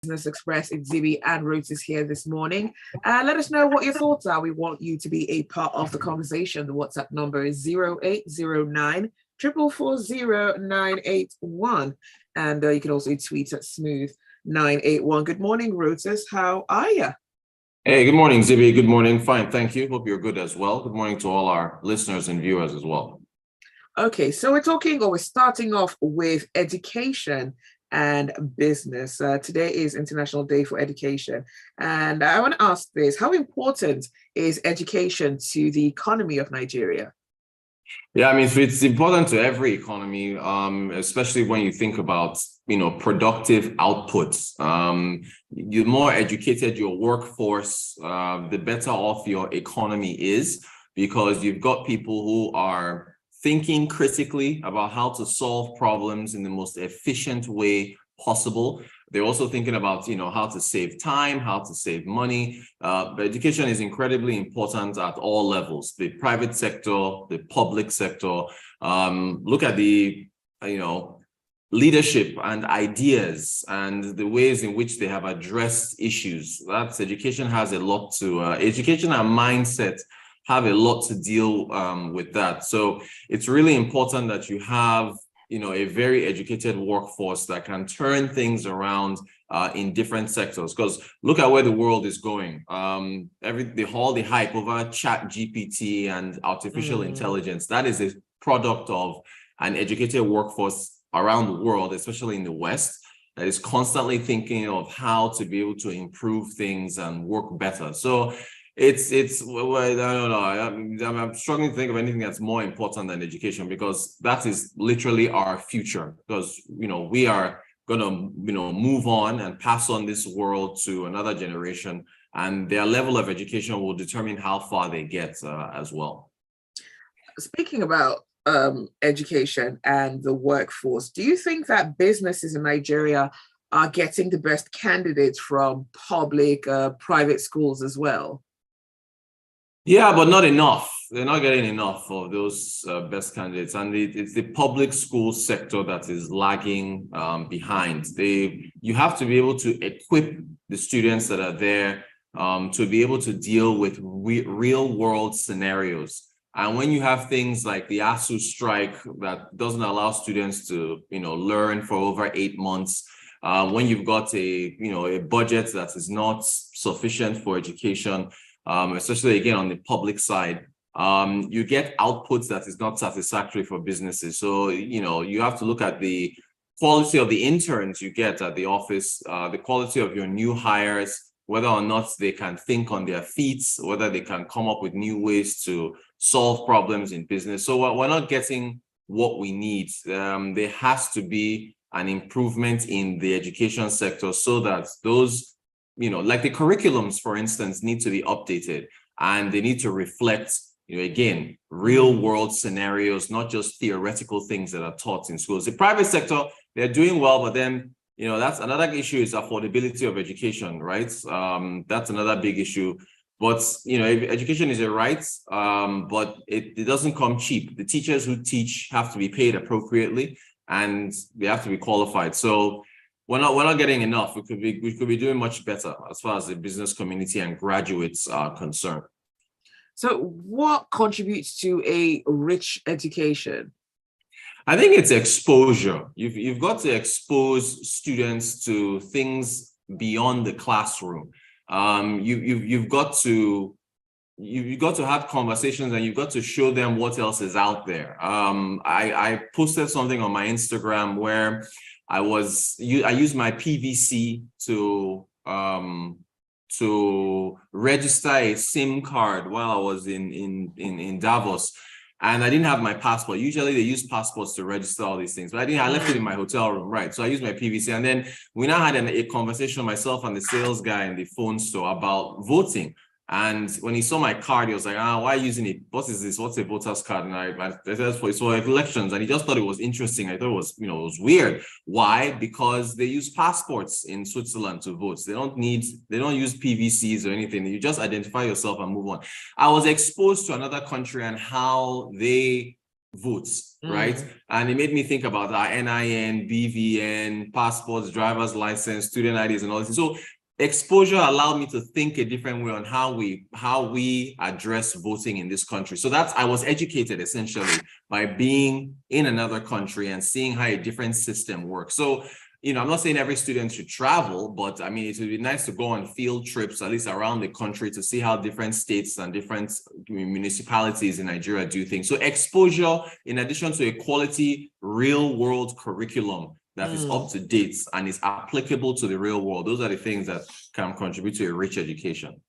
Business Express. It's Zibby and Rotus here this morning. Let us know what your thoughts are. We want you to be a part of the conversation. The WhatsApp number is 0809 440 981. And you can also tweet at Smooth981. Good morning, Rotus. How are you? Hey, good morning, Zibby. Good morning. Fine, thank you. Hope you're good as well. Good morning to all our listeners and viewers as well. Okay, so we're starting off with education and business. Today is International Day for Education. And I want to ask this, how important is education to the economy of Nigeria? Yeah, I mean, so it's important to every economy, especially when you think about, productive outputs. The more educated your workforce, the better off your economy is, because you've got people who are thinking critically about how to solve problems in the most efficient way possible. They're also thinking about, how to save time, how to save money. But education is incredibly important at all levels, the private sector, the public sector. Look at the, leadership and ideas and the ways in which they have addressed issues. That's education has a lot to, education and mindset have a lot to deal with that. So it's really important that you have, a very educated workforce that can turn things around in different sectors. Because look at where the world is going. All the hype over Chat GPT and artificial intelligence, that is a product of an educated workforce around the world, especially in the West, that is constantly thinking of how to be able to improve things and work better. So well, I don't know. I'm struggling to think of anything that's more important than education, because that is literally our future. Because, we are going to, move on and pass on this world to another generation, and their level of education will determine how far they get as well. Speaking about education and the workforce, do you think that businesses in Nigeria are getting the best candidates from public, private schools as well? Yeah, but not enough. They're not getting enough of those best candidates. And it's the public school sector that is lagging behind. You have to be able to equip the students that are there to be able to deal with real world scenarios. And when you have things like the ASU strike that doesn't allow students to, learn for over 8 months, when you've got a budget that is not sufficient for education, especially again on the public side, you get outputs that is not satisfactory for businesses. So, you have to look at the quality of the interns you get at the office, the quality of your new hires, whether or not they can think on their feet, whether they can come up with new ways to solve problems in business. So we're not getting what we need. There has to be an improvement in the education sector so that those, like the curriculums, for instance, need to be updated, and they need to reflect, again, real world scenarios, not just theoretical things that are taught in schools. The private sector, they're doing well, but then, that's another issue, is affordability of education, right? That's another big issue. But, education is a right, but it doesn't come cheap. The teachers who teach have to be paid appropriately, and they have to be qualified. So we're not getting enough. We could be doing much better as far as the business community and graduates are concerned. So what contributes to a rich education? I think it's exposure. You've got to expose students to things beyond the classroom. You've got to have conversations, and you've got to show them what else is out there. I posted something on my Instagram where I used my PVC to register a SIM card while I was in Davos. And I didn't have my passport. Usually they use passports to register all these things, but I left it in my hotel room, right? So I used my PVC, and then we now had a conversation, myself and the sales guy in the phone store, about voting. And when he saw my card, he was like, why are you using it? What is this? What's a voter's card? And I said, it's for elections. And he just thought it was interesting. I thought it was, it was weird. Why? Because they use passports in Switzerland to vote. They don't use PVCs or anything. You just identify yourself and move on. I was exposed to another country and how they votes, right? And it made me think about our NIN, BVN, passports, driver's license, student IDs, and all this. So exposure allowed me to think a different way on how we address voting in this country. So I was educated essentially by being in another country and seeing how a different system works. So, I'm not saying every student should travel, but I mean, it would be nice to go on field trips, at least around the country, to see how different states and different municipalities in Nigeria do things. So exposure, in addition to a quality real world curriculum that is up to date and is applicable to the real world. Those are the things that can contribute to a rich education.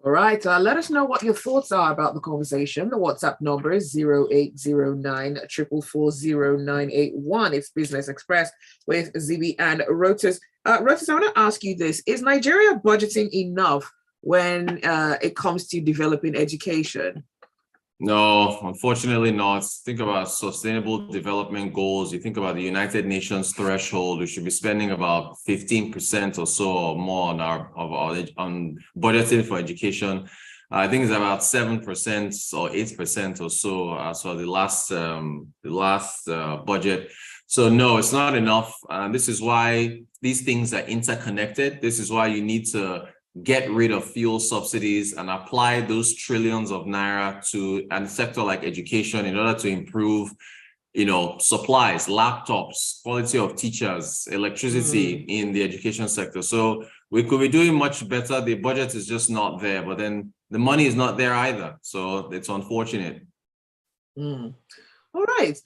All right. Let us know what your thoughts are about the conversation. The WhatsApp number is 0809 444 0981. It's Business Express with Zibby and Rotus. Rotus, I want to ask you this. Is Nigeria budgeting enough when it comes to developing education? No, unfortunately not. Think about sustainable development goals. You think about the United Nations threshold. We should be spending about 15% or so or more on budgeting for education. I think it's about 7% or 8% or so as for the last budget. So no, it's not enough. This is why these things are interconnected. This is why you need to get rid of fuel subsidies and apply those trillions of naira to a sector like education in order to improve, supplies, laptops, quality of teachers, electricity in the education sector. So we could be doing much better. The budget is just not there, but then the money is not there either. So it's unfortunate. All right.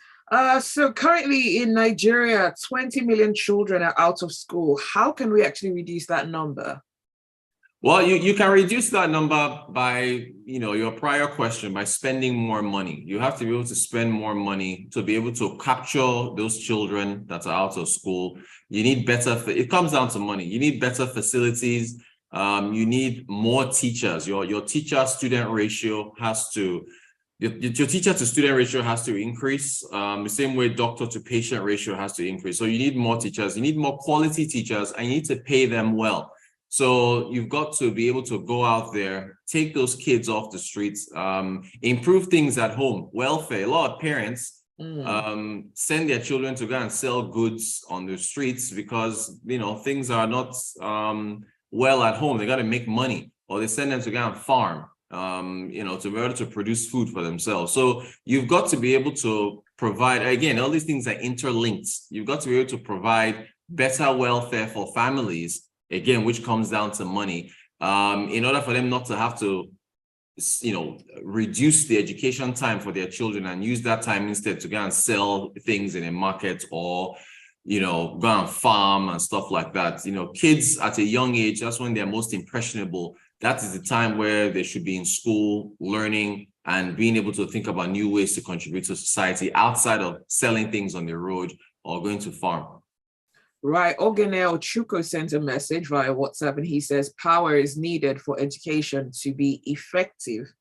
So currently in Nigeria, 20 million children are out of school. How can we actually reduce that number? Well, you can reduce that number by, your prior question, by spending more money. You have to be able to spend more money to be able to capture those children that are out of school. You need it comes down to money. You need better facilities. You need more teachers. Your teacher-student ratio your teacher-to-student ratio has to increase. The same way doctor-to-patient ratio has to increase. So you need more teachers. You need more quality teachers, and you need to pay them well. So you've got to be able to go out there, take those kids off the streets, improve things at home, welfare. A lot of parents send their children to go and sell goods on the streets because, things are not well at home. They got to make money, or they send them to go and farm, to be able to produce food for themselves. So you've got to be able to provide, again, all these things are interlinked. You've got to be able to provide better welfare for families, again, which comes down to money, in order for them not to have to, reduce the education time for their children and use that time instead to go and sell things in a market or, go and farm and stuff like that. Kids at a young age, that's when they're most impressionable. That is the time where they should be in school, learning and being able to think about new ways to contribute to society outside of selling things on the road or going to farm. Right. Ogenel Chuko sent a message via WhatsApp and he says power is needed for education to be effective.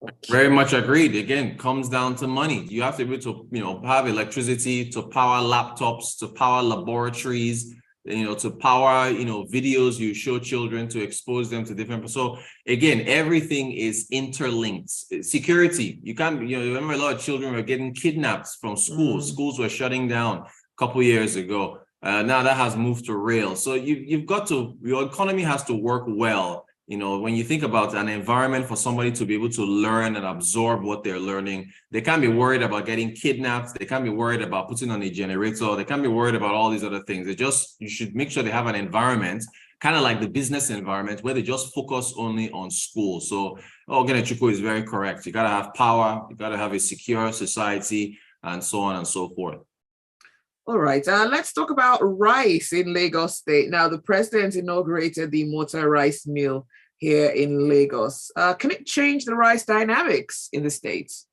Okay. Very much agreed. Again, comes down to money. You have to be able to, have electricity to power laptops, to power laboratories, to power, videos you show children to expose them to different. So again, everything is interlinked. Security. You can't, remember a lot of children were getting kidnapped from schools. Schools were shutting down a couple years ago. Now that has moved to rail. So you've got to, your economy has to work well. When you think about an environment for somebody to be able to learn and absorb what they're learning, they can't be worried about getting kidnapped. They can't be worried about putting on a generator. They can't be worried about all these other things. You should make sure they have an environment, kind of like the business environment, where they just focus only on school. So Ogenechukwu is very correct. You got to have power. You got to have a secure society and so on and so forth. All right, let's talk about rice in Lagos State. Now, the president inaugurated the mortar rice mill here in Lagos. Can it change the rice dynamics in the States?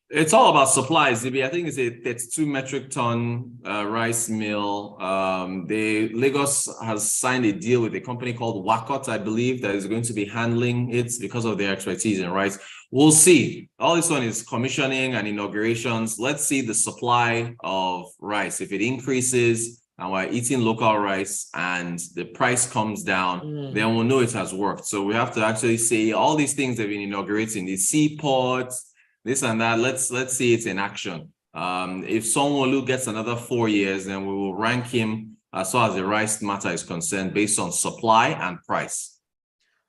It's all about supply, Zibby. I think it's a 32 metric ton rice mill. Lagos has signed a deal with a company called Wakot, I believe, that is going to be handling it because of their expertise in rice. We'll see. All this one is commissioning and inaugurations. Let's see the supply of rice. If it increases and we're eating local rice and the price comes down, then we'll know it has worked. So we have to actually say all these things they've been inaugurating, the seaports, this and that. Let's see it in action. If Sonwolu gets another 4 years, then we will rank him as far as the rice matter is concerned based on supply and price.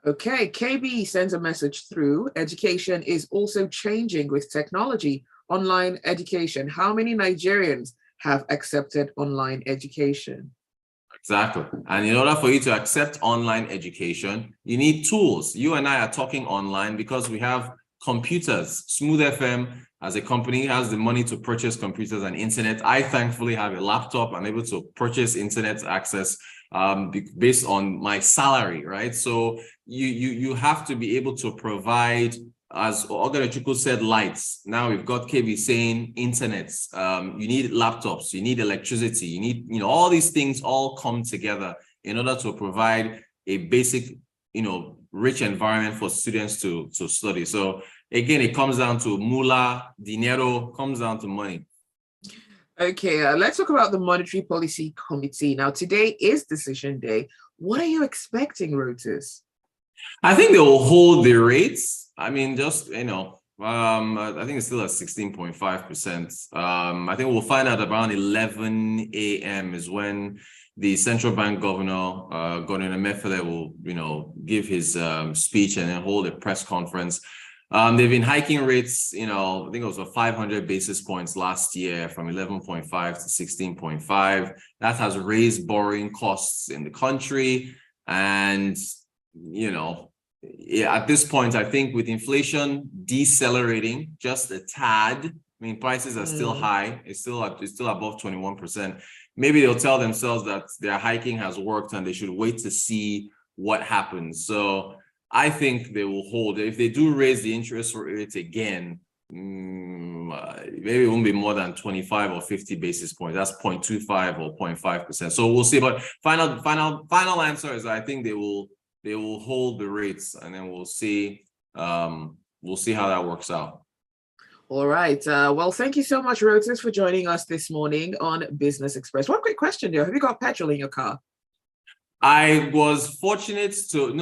Okay, KB sends a message through. Education is also changing with technology. Online education. How many Nigerians have accepted online education? Exactly. And in order for you to accept online education, you need tools. You and I are talking online because we have computers. Smooth FM as a company has the money to purchase computers and internet. I thankfully have a laptop. I'm able to purchase internet access based on my salary, right? So you have to be able to provide, as Ogadachukwu said, lights. Now we've got KB saying internet. You need laptops, you need electricity, you need, all these things all come together in order to provide a basic, rich environment for students to study. So again, it comes down to moolah, dinero, comes down to money. Okay, let's talk about the Monetary Policy Committee. Now, today is decision day. What are you expecting, Rotus? I think they will hold the rates. I mean, just, I think it's still at 16.5%. I think we'll find out around 11 a.m. is when the central bank governor, Governor Mefele, will, give his speech and then hold a press conference. They've been hiking rates, I think it was 500 basis points last year from 11.5 to 16.5. That has raised borrowing costs in the country. And, at this point, I think with inflation decelerating just a tad, I mean, prices are still high. It's still above 21%. Maybe they'll tell themselves that their hiking has worked and they should wait to see what happens. So I think they will hold. If they do raise the interest rate again, maybe it won't be more than 25 or 50 basis points. That's 0.25 or 0.5%. So we'll see. But final answer is I think they will hold the rates, and then we'll see. We'll see how that works out. All right. Well, thank you so much, Rotus, for joining us this morning on Business Express. One quick question there. Have you got petrol in your car? I was fortunate to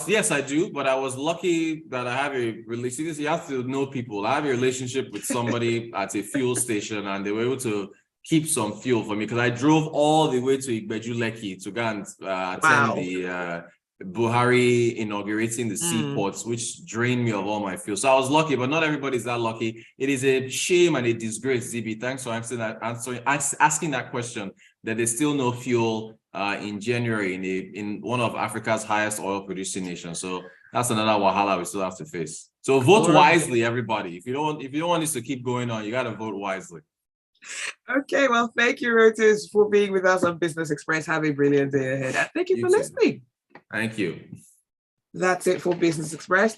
yes, I do, but I was lucky that I have a relationship. You have to know people. I have a relationship with somebody at a fuel station, and they were able to keep some fuel for me because I drove all the way to Igbeju-Lekki to go and attend the Buhari inaugurating the seaports, which drained me of all my fuel. So I was lucky, but not everybody's that lucky. It is a shame and a disgrace, Zibby. Thanks for asking that question, that there's still no fuel in January in one of Africa's highest oil producing nations. So that's another wahala we still have to face. So vote wisely, everybody. If you don't want this to keep going on, you got to vote wisely. Okay, well, thank you, Rotus, for being with us on Business Express. Have a brilliant day ahead. And thank you for listening. Thank you. That's it for Business Express.